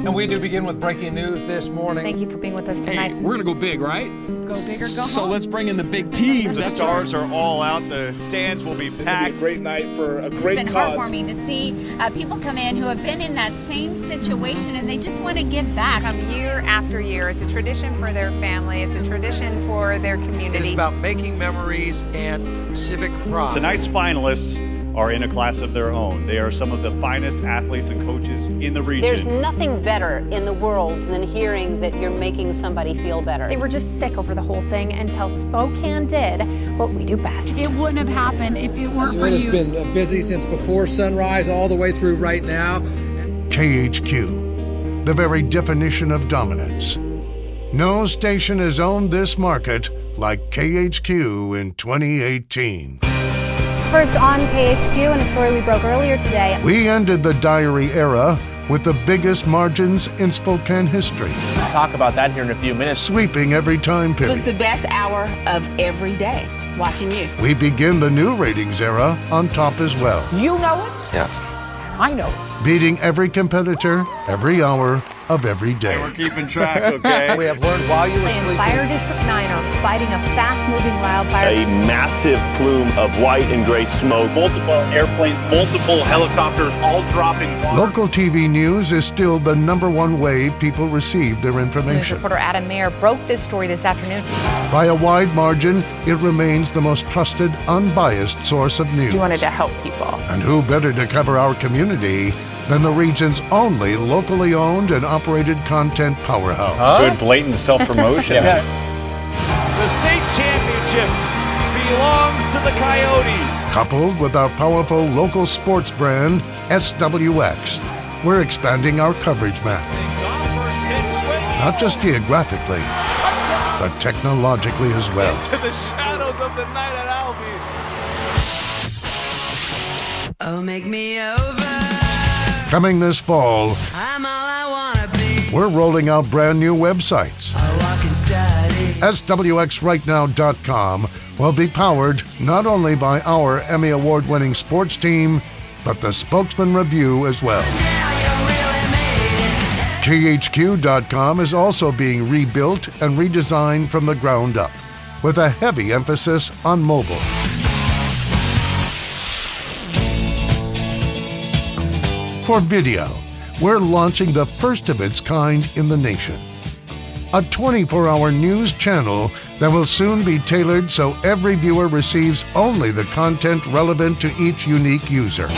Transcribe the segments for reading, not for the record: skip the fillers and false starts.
And we do begin with breaking news this morning. Thank you for being with us tonight. Hey, we're going to go big, right? Go big or go home. So let's bring in the big teams. The stars are all out. The stands will be packed. It's going to be a great night for a great cause. It's been heartwarming to see people come in who have been in that same situation and they just want to give back. Year after year, it's a tradition for their family. It's a tradition for their community. It is about making memories and civic pride. Tonight's finalists are in a class of their own. They are some of the finest athletes and coaches in the region. There's nothing better in the world than hearing that you're making somebody feel better. They were just sick over the whole thing until Spokane did what we do best. It wouldn't have happened if it weren't for you. It has been busy since before sunrise all the way through right now. KHQ, the very definition of dominance. No station has owned this market like KHQ in 2018. First on KHQ, and a story we broke earlier today. We ended the diary era with the biggest margins in Spokane history. We'll talk about that here in a few minutes. Sweeping every time period. It was the best hour of every day, watching you. We begin the new ratings era on top as well. You know it? Yes. I know it. Beating every competitor, every hour of every day. We're keeping track, okay? We have learned while you were sleeping. Fire District 9 are fighting a fast-moving wildfire. A massive plume of white and gray smoke. Multiple airplanes, multiple helicopters, all dropping water. Local TV news is still the #1 way people receive their News information. reporter Adam Mayer broke this story this afternoon. By a wide margin, it remains the most trusted, unbiased source of news. You wanted to help people. And who better to cover our community than the region's only locally owned and operated content powerhouse. Good blatant self-promotion. The state championship belongs to the Coyotes. Coupled with our powerful local sports brand, SWX, we're expanding our coverage map. Not just geographically, but technologically as well. To the shadows of the night at Albi. Oh, make me over. Coming this fall, I'm all I wanna be. we're rolling out brand new websites. I walk and study. SWXRightNow.com will be powered not only by our Emmy Award-winning sports team, but the Spokesman Review as well. KHQ.com is also being rebuilt and redesigned from the ground up, with a heavy emphasis on mobile. For video, we're launching the first of its kind in the nation. A 24-hour news channel that will soon be tailored so every viewer receives only the content relevant to each unique user.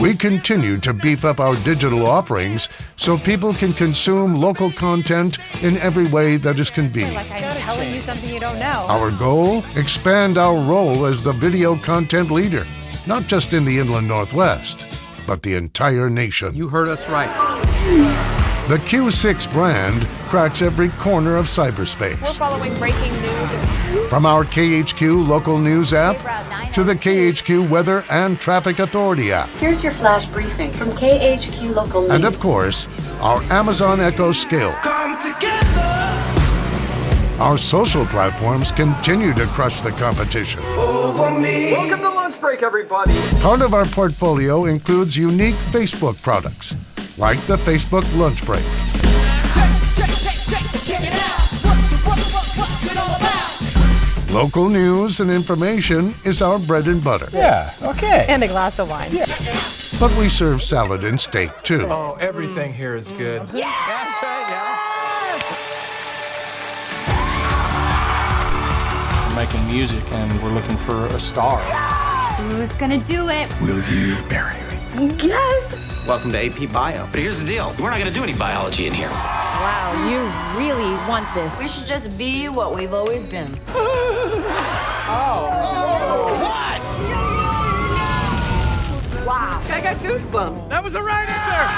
We continue to beef up our digital offerings so people can consume local content in every way that is convenient. Like I'm telling you something you don't know. Our goal? Expand our role as the video content leader, not just in the Inland Northwest, but the entire nation. You heard us right. The Q6 brand cracks every corner of We're cyberspace. following breaking news. From our KHQ local news app to the KHQ Weather and Traffic Authority app. Here's your flash briefing from KHQ Local News. And of course, our Amazon Echo skill. Our social platforms continue to crush the competition. Welcome to lunch break, everybody. Part of our portfolio includes unique Facebook products, like the Facebook Lunch Break. Check it out. What's it all about? Local news and information is our bread and butter. Yeah, okay. And a glass of wine. But we serve salad and steak, too. Oh, everything here is good. Yeah, that's right, yeah. We're making music and we're looking for a star. Who's gonna do it? Will you marry me? Yes. Welcome to AP Bio. But here's the deal. We're not going to do any biology in here. Wow, you really want this. We should just be what we've always been. Wow. I got goosebumps. That was the right answer.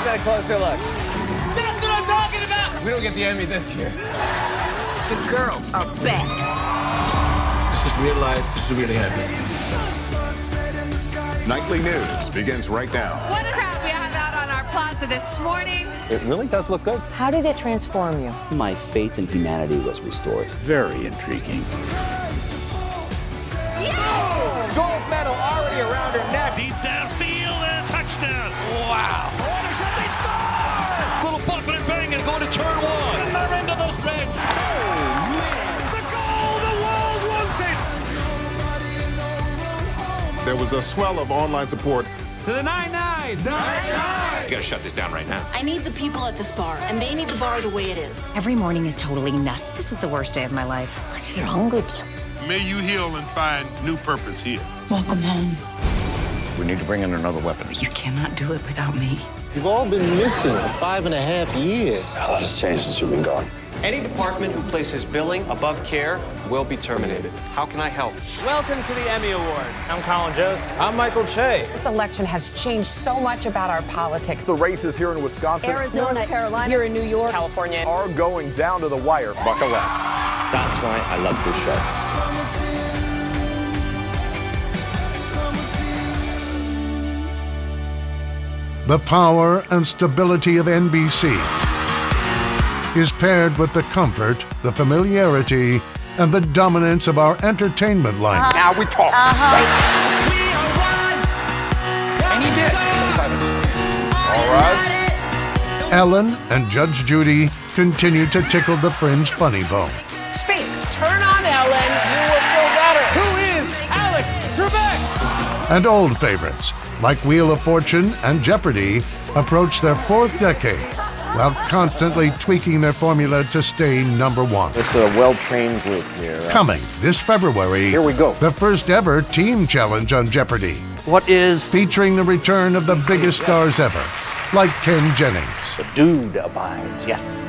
get a closer look. That's what I'm talking about! We don't get the Emmy this year. The girls are back. Just realize this is really happening. Nightly News begins right now. What a crowd we have out on our plaza this morning. It really does look good. How did it transform you? My faith in humanity was restored. Very intriguing. Yes! Gold medal already around her neck. Deep downfield and touchdown. Wow. Anderson, they score! Little bump and bang and going to turn one. And they're into those Reds. Oh, man. The goal, the world wants it. There was a swell of online support. To the 9-9. 9-9. You gotta shut this down right now. I need the people at this bar, and they need the bar the way it is. Every morning is totally nuts. This is the worst day of my life. What's wrong with you? May you heal and find new purpose here. Welcome home. We need to bring in another weapon. You cannot do it without me. You've all been missing for 5.5 years. A lot has changed since you've been gone. Any department who places billing above care will be terminated. How can I help? Welcome to the Emmy Awards. I'm Colin Jost. I'm Michael Che. This election has changed so much about our politics. The races here in Wisconsin, Arizona, North Carolina, here in New York, California are going down to the wire. Buckle up. That's why I love this show. The power and stability of NBC is paired with the comfort, the familiarity, and the dominance of our entertainment lineup. Now we talk. And he did. All right. Ellen and Judge Judy continue to tickle the fringe funny bone. Speak. Turn on Ellen. You will feel better. Who is Alex Trebek? And old favorites like Wheel of Fortune and Jeopardy approach their fourth decade while constantly tweaking their formula to stay number one. It's a well-trained group here. Coming this February, Here we go. the first ever team challenge on Jeopardy! What is Featuring the return of the biggest stars ever, like Ken Jennings. The dude abides, yes.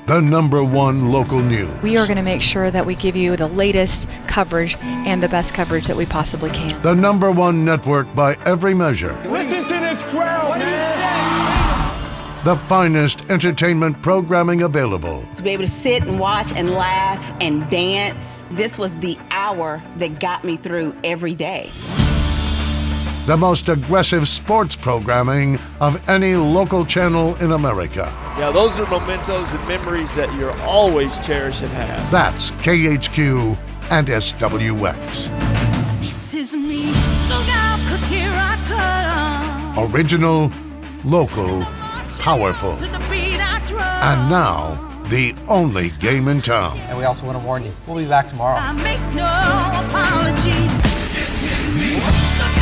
The number one local news. We are going to make sure that we give you the latest coverage and the best coverage that we possibly can. The number one network by every measure. Listen to this crowd, man. The finest entertainment programming available. To be able to sit and watch and laugh and dance, this was the hour that got me through every day. The most aggressive sports programming of any local channel in America. Yeah, those are mementos and memories that you'll always cherish and have. That's KHQ and SWX. This is me. Look out, 'cause here I come. Original, local, powerful. To the beat I drum. And now, the only game in town. And we also want to warn you, we'll be back tomorrow. I make no apologies. This is me. Look